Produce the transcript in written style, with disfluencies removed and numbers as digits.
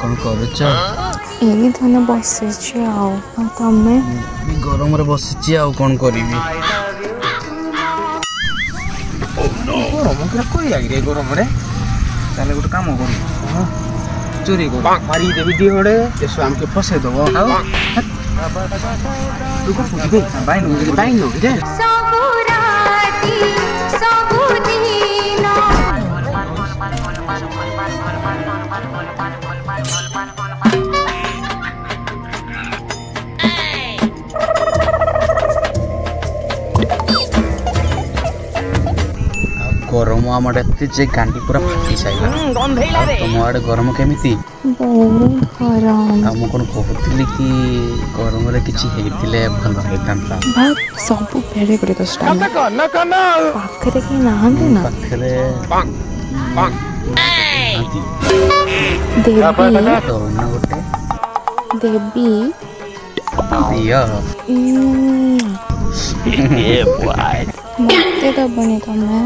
कौन करुच एई धन बसिछि आउ तमे गरम रे बसिछि आउ कौन करिवि गरम के कोई आइ रे गरम रे ताले गोटे काम करू चोरी कर मारी देबी दिहड़े एसो हमके फसे दबो आउ तू को फुटी दे बाइन नो जे सबुराती सबुदीना गरम आम आड़े जे गांडी पूरा फाटी साइला तुम आड़े गरम केमिति बहुत गरम आ मु कोन कहउतली कि गरम रे किछि हेतिले भलो हेतांता भात सब बेरे करे तो स्टाइल पाखरे के नाहंदे ना पाखरे देवी तो ना गोटे देवी दिया ए बॉय मते दबने तमे